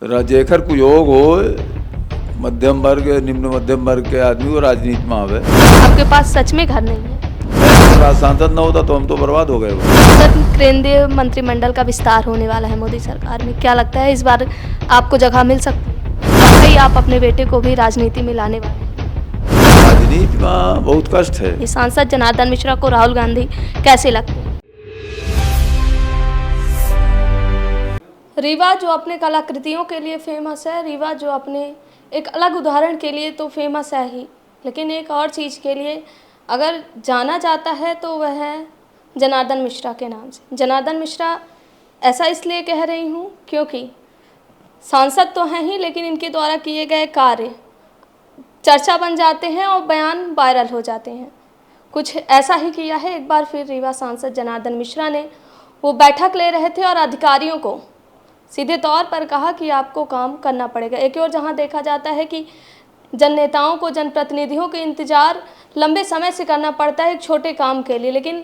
जेखर कुयोग हो मध्यम वर्ग निम्न मध्यम वर्ग के आदमी वो राजनीति में आवे। आपके पास सच में घर नहीं है? सांसद न होता तो हम तो बर्बाद हो गए। केंद्रीय मंत्रिमंडल का विस्तार होने वाला है मोदी सरकार में, क्या लगता है इस बार आपको जगह मिल सकती है? वाकई आप अपने बेटे को भी राजनीति में लाने वाले हैं? राजनीति में बहुत कष्ट है। सांसद जनार्दन मिश्रा को राहुल गांधी कैसे लगते हैं? रीवा जो अपने कलाकृतियों के लिए फेमस है, रीवा जो अपने एक अलग उदाहरण के लिए तो फेमस है ही, लेकिन एक और चीज़ के लिए अगर जाना जाता है तो वह है जनार्दन मिश्रा के नाम से। जनार्दन मिश्रा ऐसा इसलिए कह रही हूँ क्योंकि सांसद तो हैं ही, लेकिन इनके द्वारा किए गए कार्य चर्चा बन जाते हैं और बयान वायरल हो जाते हैं। कुछ ऐसा ही किया है एक बार फिर रीवा सांसद जनार्दन मिश्रा ने। वो बैठक ले रहे थे और अधिकारियों को सीधे तौर पर कहा कि आपको काम करना पड़ेगा। एक और जहां देखा जाता है कि जननेताओं को, जनप्रतिनिधियों के इंतज़ार लंबे समय से करना पड़ता है एक छोटे काम के लिए, लेकिन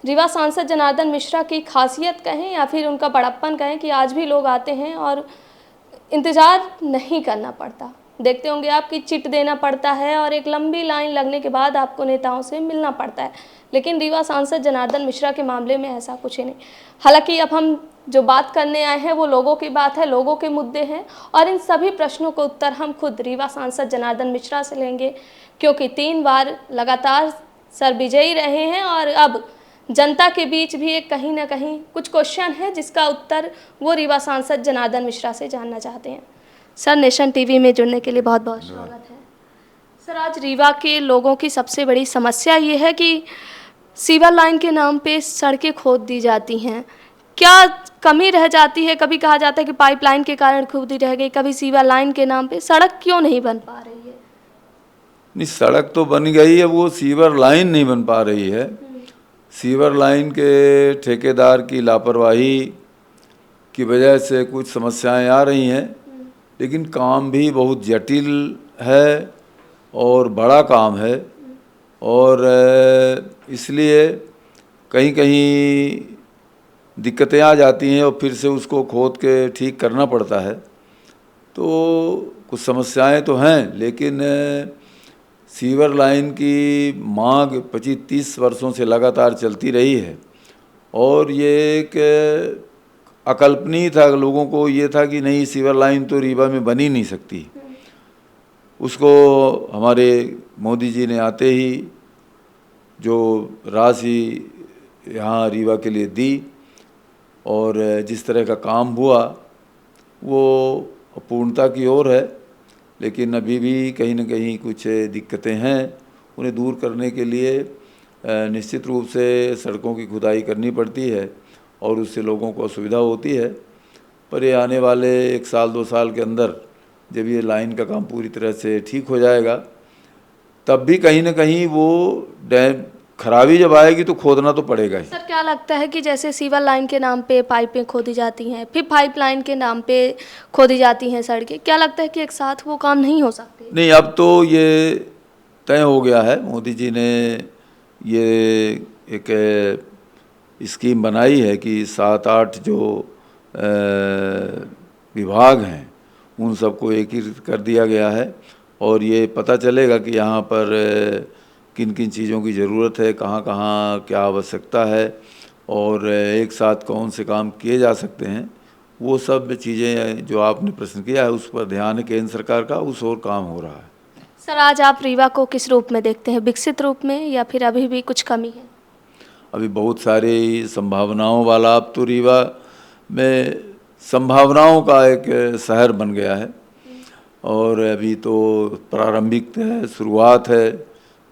रीवा सांसद जनार्दन मिश्रा की खासियत कहें या फिर उनका बड़प्पन कहें कि आज भी लोग आते हैं और इंतज़ार नहीं करना पड़ता। देखते होंगे आप कि चिट देना पड़ता है और एक लंबी लाइन लगने के बाद आपको नेताओं से मिलना पड़ता है, लेकिन रीवा सांसद जनार्दन मिश्रा के मामले में ऐसा कुछ ही नहीं। हालांकि अब हम जो बात करने आए हैं वो लोगों की बात है, लोगों के मुद्दे हैं, और इन सभी प्रश्नों को उत्तर हम खुद रीवा सांसद जनार्दन मिश्रा से लेंगे, क्योंकि 3 बार लगातार सर्वविजयी रहे हैं और अब जनता के बीच भी एक कहीं ना कहीं कुछ क्वेश्चन है जिसका उत्तर वो रीवा सांसद जनार्दन मिश्रा से जानना चाहते हैं। सर, नेशन टीवी में जुड़ने के लिए बहुत बहुत स्वागत है। सर, आज रीवा के लोगों की सबसे बड़ी समस्या ये है कि सीवर लाइन के नाम पे सड़कें खोद दी जाती हैं। क्या कमी रह जाती है? कभी कहा जाता है कि पाइपलाइन के कारण खोदी रह गई, कभी सीवर लाइन के नाम पे सड़क क्यों नहीं बन पा रही है? नहीं, सड़क तो बन गई है, वो सीवर लाइन नहीं बन पा रही है। सीवर लाइन के ठेकेदार की लापरवाही की वजह से कुछ समस्याएं आ रही हैं, लेकिन काम भी बहुत जटिल है और बड़ा काम है, और इसलिए कहीं कहीं दिक्कतें आ जाती हैं और फिर से उसको खोद के ठीक करना पड़ता है। तो कुछ समस्याएं तो हैं, लेकिन सीवर लाइन की मांग 25-30 वर्षों से लगातार चलती रही है, और ये एक अकल्पनीय था। लोगों को ये था कि नहीं, सीवर लाइन तो रीवा में बन ही नहीं सकती। उसको हमारे मोदी जी ने आते ही जो राशि यहाँ रीवा के लिए दी और जिस तरह का काम हुआ वो पूर्णता की ओर है, लेकिन अभी भी कहीं न कहीं कुछ दिक्कतें हैं। उन्हें दूर करने के लिए निश्चित रूप से सड़कों की खुदाई करनी पड़ती है और उससे लोगों को असुविधा होती है। पर ये आने वाले 1 साल 2 साल के अंदर जब ये लाइन का काम पूरी तरह से ठीक हो जाएगा, तब भी कहीं न कहीं वो डैम खराबी जब आएगी तो खोदना तो पड़ेगा ही। सर, क्या लगता है कि जैसे सीवर लाइन के नाम पे पाइपें खोदी जाती हैं, फिर पाइप लाइन के नाम पे खोदी जाती हैं सड़कें, क्या लगता है कि एक साथ वो काम नहीं हो सकते? नहीं, अब तो ये तय हो गया है। मोदी जी ने ये एक स्कीम बनाई है कि 7-8 जो विभाग हैं उन सबको एकीकृत कर दिया गया है, और ये पता चलेगा कि यहाँ पर किन किन चीज़ों की ज़रूरत है, कहाँ कहाँ क्या आवश्यकता है, और एक साथ कौन से काम किए जा सकते हैं। वो सब चीज़ें जो आपने प्रश्न किया है उस पर ध्यान है केंद्र सरकार का, उस ओर काम हो रहा है। सर, आज आप रीवा को किस रूप में देखते हैं, विकसित रूप में या फिर अभी भी कुछ कमी है? अभी बहुत सारी संभावनाओं वाला, अब तो रीवा में संभावनाओं का एक शहर बन गया है, और अभी तो प्रारंभिक है, शुरुआत है।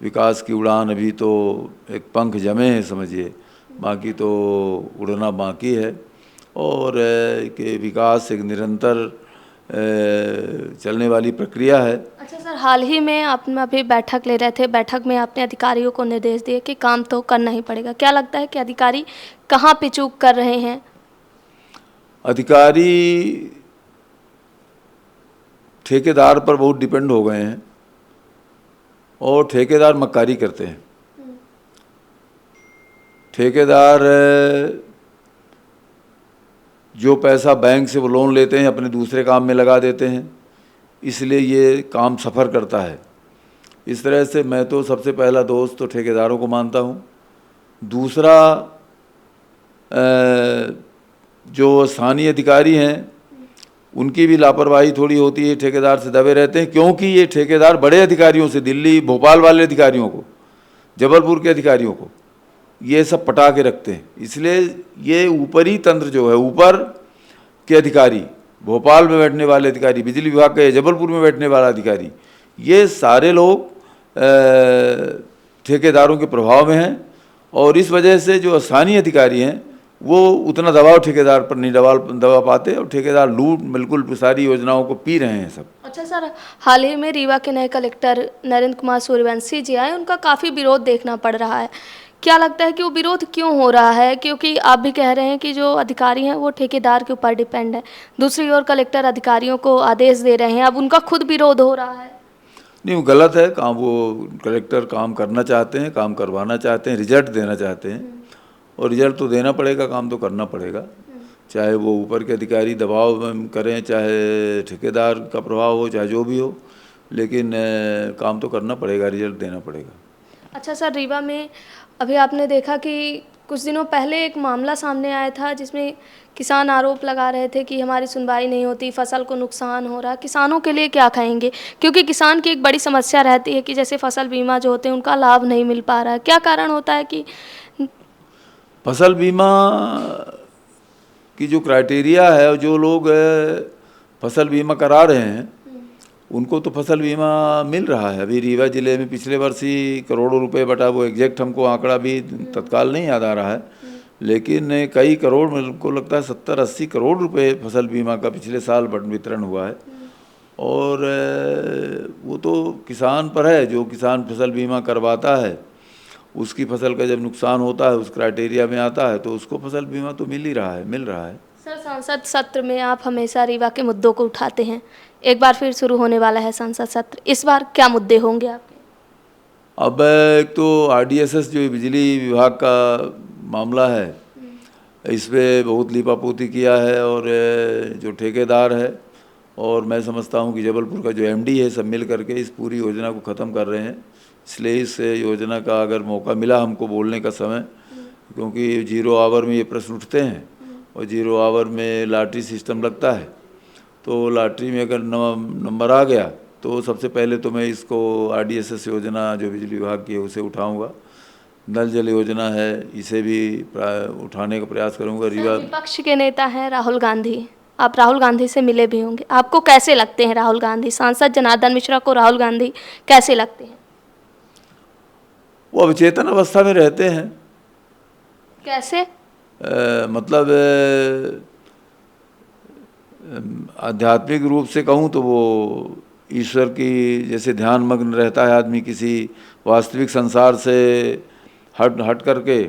विकास की उड़ान अभी तो एक पंख जमे हैं समझिए, बाकी तो उड़ना बाकी है, और कि विकास एक निरंतर चलने वाली प्रक्रिया है। अच्छा सर, हाल ही में आपने अभी बैठक ले रहे थे, बैठक में आपने अधिकारियों को निर्देश दिए कि काम तो करना ही पड़ेगा। क्या लगता है कि अधिकारी कहाँ पे चूक कर रहे हैं? अधिकारी ठेकेदार पर बहुत डिपेंड हो गए हैं और ठेकेदार मक्कारी करते हैं। ठेकेदार जो पैसा बैंक से वो लोन लेते हैं अपने दूसरे काम में लगा देते हैं, इसलिए ये काम सफ़र करता है। इस तरह से मैं तो सबसे पहला दोस्त तो ठेकेदारों को मानता हूँ। दूसरा जो स्थानीय अधिकारी हैं उनकी भी लापरवाही थोड़ी होती है, ठेकेदार से दबे रहते हैं, क्योंकि ये ठेकेदार बड़े अधिकारियों से, दिल्ली भोपाल वाले अधिकारियों को, जबलपुर के अधिकारियों को ये सब पटा के रखते हैं। इसलिए ये ऊपरी तंत्र जो है, ऊपर के अधिकारी, भोपाल में बैठने वाले अधिकारी, बिजली विभाग के जबलपुर में बैठने वाला अधिकारी, ये सारे लोग ठेकेदारों के प्रभाव में हैं। और इस वजह से जो स्थानीय अधिकारी हैं वो उतना दबाव ठेकेदार पर नहीं दबा पाते, और ठेकेदार लूट बिल्कुल सारी योजनाओं को पी रहे हैं सब। अच्छा सर, हाल ही में रीवा के नए कलेक्टर नरेंद्र कुमार सूर्यवंशी जी आए, उनका काफ़ी विरोध देखना पड़ रहा है। क्या लगता है कि वो विरोध क्यों हो रहा है? क्योंकि आप भी कह रहे हैं कि जो अधिकारी हैं वो ठेकेदार के ऊपर डिपेंड है, दूसरी ओर कलेक्टर अधिकारियों को आदेश दे रहे हैं, अब उनका खुद विरोध हो रहा है। नहीं, वो गलत है काम। वो कलेक्टर काम करना चाहते हैं, काम करवाना चाहते हैं, रिजल्ट देना चाहते हैं, और रिजल्ट तो देना पड़ेगा, काम तो करना पड़ेगा। चाहे वो ऊपर के अधिकारी दबाव करें, चाहे ठेकेदार का प्रभाव हो, चाहे जो भी हो, लेकिन काम तो करना पड़ेगा, रिजल्ट देना पड़ेगा। अच्छा सर, रीवा में अभी आपने देखा कि कुछ दिनों पहले एक मामला सामने आया था जिसमें किसान आरोप लगा रहे थे कि हमारी सुनवाई नहीं होती, फसल को नुकसान हो रहा। किसानों के लिए क्या कहेंगे? क्योंकि किसान की एक बड़ी समस्या रहती है कि जैसे फसल बीमा जो होते हैं उनका लाभ नहीं मिल पा रहा है। क्या कारण होता है कि फसल बीमा की जो क्राइटेरिया है, और जो लोग फसल बीमा करा रहे हैं उनको तो फसल बीमा मिल रहा है। अभी रीवा ज़िले में पिछले वर्ष ही करोड़ों रुपए बटा, वो एग्जैक्ट हमको आंकड़ा भी तत्काल नहीं याद आ रहा है, लेकिन कई करोड़, मेरे को लगता है 70-80 करोड़ रुपए फसल बीमा का पिछले साल वितरण हुआ है। और वो तो किसान पर है, जो किसान फसल बीमा करवाता है उसकी फसल का जब नुकसान होता है, उस क्राइटेरिया में आता है, तो उसको फसल बीमा तो मिल रहा है। सर, संसद सत्र में आप हमेशा रीवा के मुद्दों को उठाते हैं। एक बार फिर शुरू होने वाला है संसद सत्र, इस बार क्या मुद्दे होंगे आपके? अब एक तो RDSS जो बिजली विभाग का मामला है, इस पर बहुत लीपापोती किया है, और जो ठेकेदार है, और मैं समझता हूँ कि जबलपुर का जो MD है, सब मिल करके इस पूरी योजना को ख़त्म कर रहे हैं। इसलिए इस योजना का अगर मौका मिला हमको बोलने का समय, क्योंकि 0 आवर में ये प्रश्न उठते हैं, और 0 आवर में लॉटरी सिस्टम लगता है, तो लॉटरी में अगर नंबर आ गया तो सबसे पहले तो मैं इसको RDSS योजना जो बिजली विभाग की है उसे उठाऊंगा। नल जल योजना है, इसे भी उठाने का प्रयास करूंगा। रीवा विपक्ष के नेता हैं राहुल गांधी, आप राहुल गांधी से मिले भी होंगे, आपको कैसे लगते हैं राहुल गांधी? सांसद जनार्दन मिश्रा को राहुल गांधी कैसे लगते हैं? वो अवचेतन अवस्था में रहते हैं। कैसे? मतलब आध्यात्मिक रूप से कहूँ तो वो ईश्वर की जैसे ध्यान मग्न रहता है आदमी, किसी वास्तविक संसार से हट करके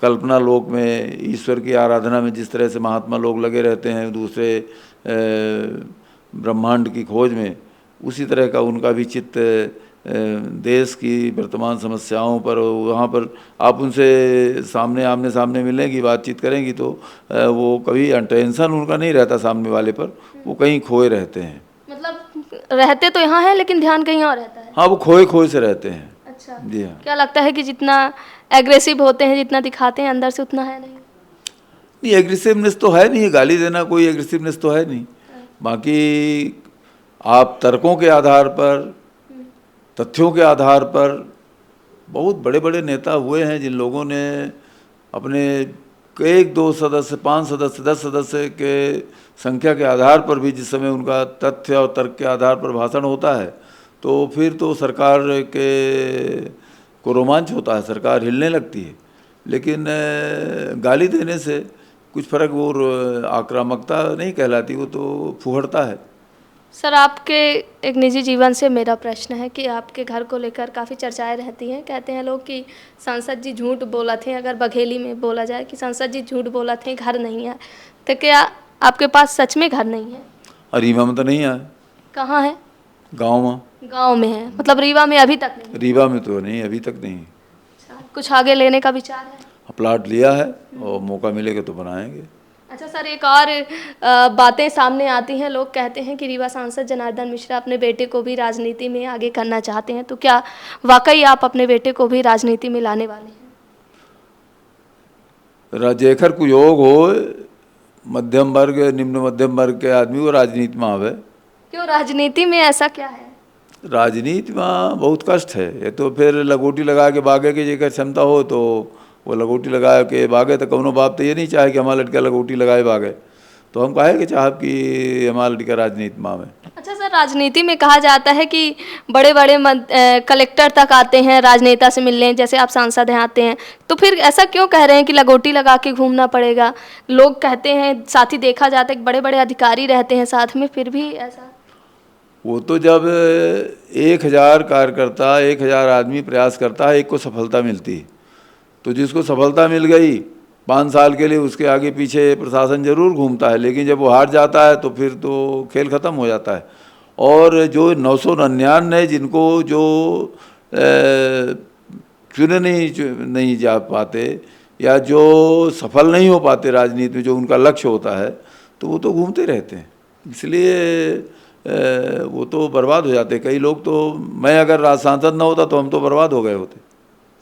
कल्पना लोक में ईश्वर की आराधना में जिस तरह से महात्मा लोग लगे रहते हैं दूसरे ब्रह्मांड की खोज में, उसी तरह का उनका भी चित्त देश की वर्तमान समस्याओं पर, वहाँ पर आप उनसे आमने सामने मिलेंगी, बातचीत करेंगी, तो वो कभी टेंशन उनका नहीं रहता सामने वाले पर, वो कहीं खोए रहते हैं। मतलब रहते तो यहाँ है लेकिन ध्यान कहीं और रहता है। हाँ, वो खोए से रहते हैं। अच्छा जी हाँ। क्या लगता है कि जितना एग्रेसिव होते हैं, जितना दिखाते हैं, अंदर से उतना है नहीं? एग्रेसिवनेस तो है नहीं, गाली देना कोई एग्रेसिवनेस तो है नहीं। बाकी आप तर्कों के आधार पर, तथ्यों के आधार पर, बहुत बड़े बड़े नेता हुए हैं जिन लोगों ने अपने 1-2 सदस्य, 5 सदस्य, 10 सदस्य के संख्या के आधार पर भी जिस समय उनका तथ्य और तर्क के आधार पर भाषण होता है, तो फिर तो सरकार को रोमांच होता है, सरकार हिलने लगती है। लेकिन गाली देने से कुछ फर्क, वो आक्रामकता नहीं कहलाती, वो तो फुहड़ता है। सर, आपके एक निजी जीवन से मेरा प्रश्न है कि आपके घर को लेकर काफ़ी चर्चाएं रहती हैं। कहते हैं लोग कि सांसद जी झूठ बोला थे, अगर बघेली में बोला जाए कि सांसद जी झूठ बोला थे, घर नहीं है। तो क्या आपके पास सच में घर नहीं है? रीवा में तो नहीं है। कहाँ है? गाँव में। गाँव में है, मतलब रीवा में अभी तक नहीं? रीवा में तो नहीं, अभी तक नहीं। कुछ आगे लेने का विचार है? प्लाट लिया है और मौका मिलेगा तो बनाएंगे। अच्छा सर, एक और बातें सामने आती हैं, लोग कहते हैं कि रीवा सांसद जनार्दन मिश्रा अपने बेटे को भी राजनीति में आगे करना चाहते हैं, तो क्या वाकई आप अपने बेटे को भी राजनीति में लाने वाले हैं? जेकर कुयोग हो, मध्यम वर्ग निम्न मध्यम वर्ग के आदमी वो राजनीति में आवे। क्यों, राजनीति में ऐसा क्या है? राजनीति में बहुत कष्ट है। ये तो फिर लगोटी लगा के भागे के जेकर क्षमता हो तो वो लगोटी लगा के भागे, तो कौनो बाप तो ये नहीं चाहे कि हमारा लड़का लगोटी लगाए भागे। तो हम कहे कि चाहब कि हमारा लड़का राजनीति में आवे। अच्छा सर, राजनीति में कहा जाता है कि बड़े बड़े कलेक्टर तक आते हैं राजनेता से मिलने, जैसे आप सांसद हैं आते हैं, तो फिर ऐसा क्यों कह रहे हैं कि लगोटी लगा के घूमना पड़ेगा? लोग कहते हैं, साथ ही देखा जाता है कि बड़े बड़े अधिकारी रहते हैं साथ में, फिर भी ऐसा? वो तो जब 1000 कार्यकर्ता 1000 आदमी प्रयास करता है, एक को सफलता मिलती है, तो जिसको सफलता मिल गई 5 साल के लिए उसके आगे पीछे प्रशासन जरूर घूमता है, लेकिन जब वो हार जाता है तो फिर तो खेल ख़त्म हो जाता है। और जो 999 जिनको जो चुने नहीं जा पाते या जो सफल नहीं हो पाते राजनीति में, जो उनका लक्ष्य होता है, तो वो तो घूमते रहते हैं, इसलिए वो तो बर्बाद हो जाते। कई लोग तो, मैं अगर सांसद ना होता तो हम तो बर्बाद हो गए होते।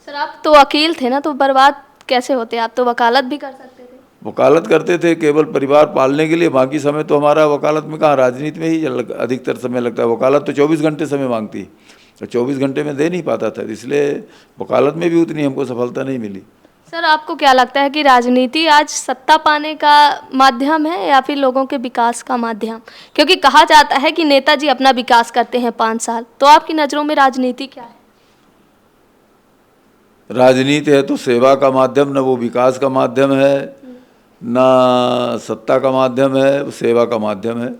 सर आप तो वकील थे ना, तो बर्बाद कैसे होते? आप तो वकालत भी कर सकते थे। वकालत करते थे केवल परिवार पालने के लिए, बाकी समय तो हमारा वकालत में कहाँ, राजनीति में ही अधिकतर समय लगता है। वकालत तो 24 घंटे समय मांगती, तो 24 घंटे में दे नहीं पाता था, इसलिए वकालत में भी उतनी हमको सफलता नहीं मिली। सर आपको क्या लगता है कि राजनीति आज सत्ता पाने का माध्यम है या फिर लोगों के विकास का माध्यम? क्योंकि कहा जाता है कि नेताजी अपना विकास करते हैं 5 साल, तो आपकी नज़रों में राजनीति क्या है? राजनीति है तो सेवा का माध्यम, न वो विकास का माध्यम है, न सत्ता का माध्यम है, वो सेवा का माध्यम है।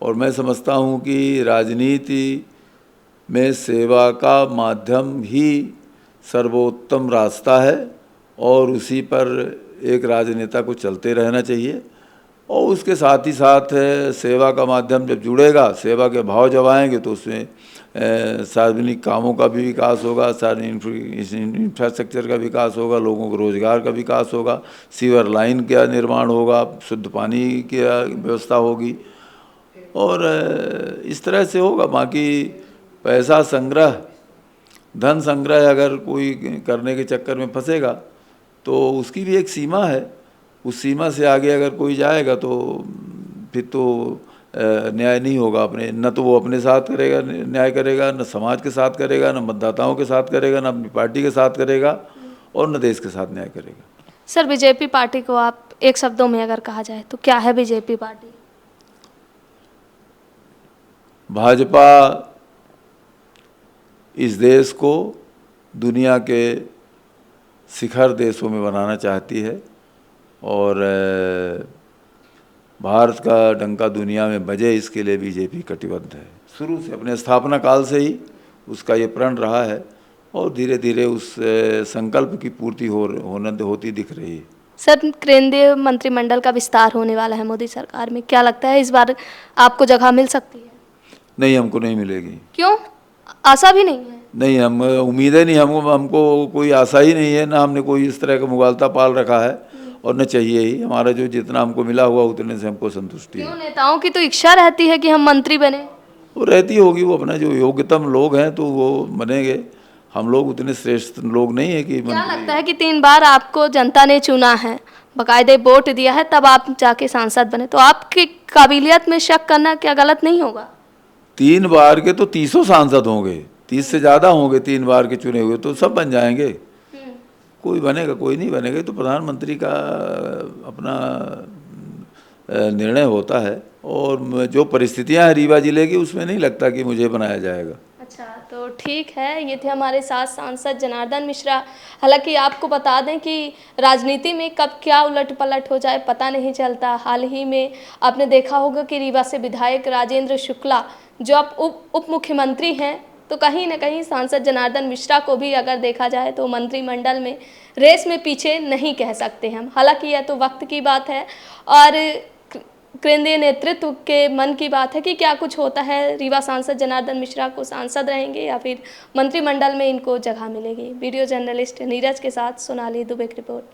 और मैं समझता हूँ कि राजनीति में सेवा का माध्यम ही सर्वोत्तम रास्ता है, और उसी पर एक राजनेता को चलते रहना चाहिए। और उसके साथ ही साथ सेवा का माध्यम जब जुड़ेगा, सेवा के भाव जब आएंगे, तो उसमें सार्वजनिक कामों का भी विकास होगा, सार्वजनिक इंफ्रास्ट्रक्चर का विकास होगा, लोगों को रोजगार का विकास होगा, सीवर लाइन का निर्माण होगा, शुद्ध पानी की व्यवस्था होगी, और इस तरह से होगा। बाकी पैसा संग्रह, धन संग्रह अगर कोई करने के चक्कर में फंसेगा तो उसकी भी एक सीमा है, उस सीमा से आगे अगर कोई जाएगा तो फिर तो न्याय नहीं होगा। अपने, न तो वो अपने साथ करेगा न्याय करेगा, न समाज के साथ करेगा, न मतदाताओं के साथ करेगा, न अपनी पार्टी के साथ करेगा, और न देश के साथ न्याय करेगा। सर बीजेपी पार्टी को आप एक शब्दों में अगर कहा जाए तो क्या है बीजेपी पार्टी? भाजपा इस देश को दुनिया के शिखर देशों में बनाना चाहती है, और भारत का डंका दुनिया में बजे, इसके लिए बीजेपी कटिबद्ध है। शुरू से, अपने स्थापना काल से ही उसका ये प्रण रहा है, और धीरे धीरे उस संकल्प की पूर्ति होती दिख रही है। सर केंद्रीय मंत्रिमंडल का विस्तार होने वाला है मोदी सरकार में, क्या लगता है इस बार आपको जगह मिल सकती है? नहीं, हमको नहीं मिलेगी। क्यों, आशा भी नहीं है? नहीं, हम उम्मीदें नहीं, हमको कोई आशा ही नहीं है, ना हमने कोई इस तरह का मुगालता पाल रखा है, और न चाहिए ही। हमारा जो जितना हमको मिला हुआ उतने से हमको संतुष्टि है। क्यों, नेताओं की तो इच्छा रहती है कि हम मंत्री बने। वो रहती होगी, वो अपना जो योग्यतम लोग हैं तो वो बनेंगे। हम लोग उतने श्रेष्ठ लोग नहीं है कि क्या लगता है कि 3 बार आपको जनता ने चुना है, बाकायदे वोट दिया है, तब आप जाके सांसद बने, तो आपकी काबिलियत में शक करना क्या गलत नहीं होगा? 3 बार के तो 30 सांसद होंगे, 30 से ज़्यादा होंगे 3 बार के चुने हुए, तो सब बन जाएंगे। कोई बनेगा, कोई नहीं बनेगा, तो प्रधानमंत्री का अपना निर्णय होता है, और जो परिस्थितियां हैं रीवा जिले की, उसमें नहीं लगता कि मुझे बनाया जाएगा। अच्छा, तो ठीक है, ये थे हमारे साथ सांसद जनार्दन मिश्रा। हालांकि आपको बता दें कि राजनीति में कब क्या उलट पलट हो जाए पता नहीं चलता। हाल ही में आपने देखा होगा कि रीवा से विधायक राजेंद्र शुक्ला, जो अब उप मुख्यमंत्री हैं, तो कहीं ना कहीं सांसद जनार्दन मिश्रा को भी अगर देखा जाए तो मंत्रिमंडल में रेस में पीछे नहीं कह सकते हम। हालांकि यह तो वक्त की बात है, और केंद्रीय नेतृत्व के मन की बात है कि क्या कुछ होता है। रीवा सांसद जनार्दन मिश्रा को सांसद रहेंगे या फिर मंत्रिमंडल में इनको जगह मिलेगी। वीडियो जर्नलिस्ट नीरज के साथ सोनाली दुबे की रिपोर्ट।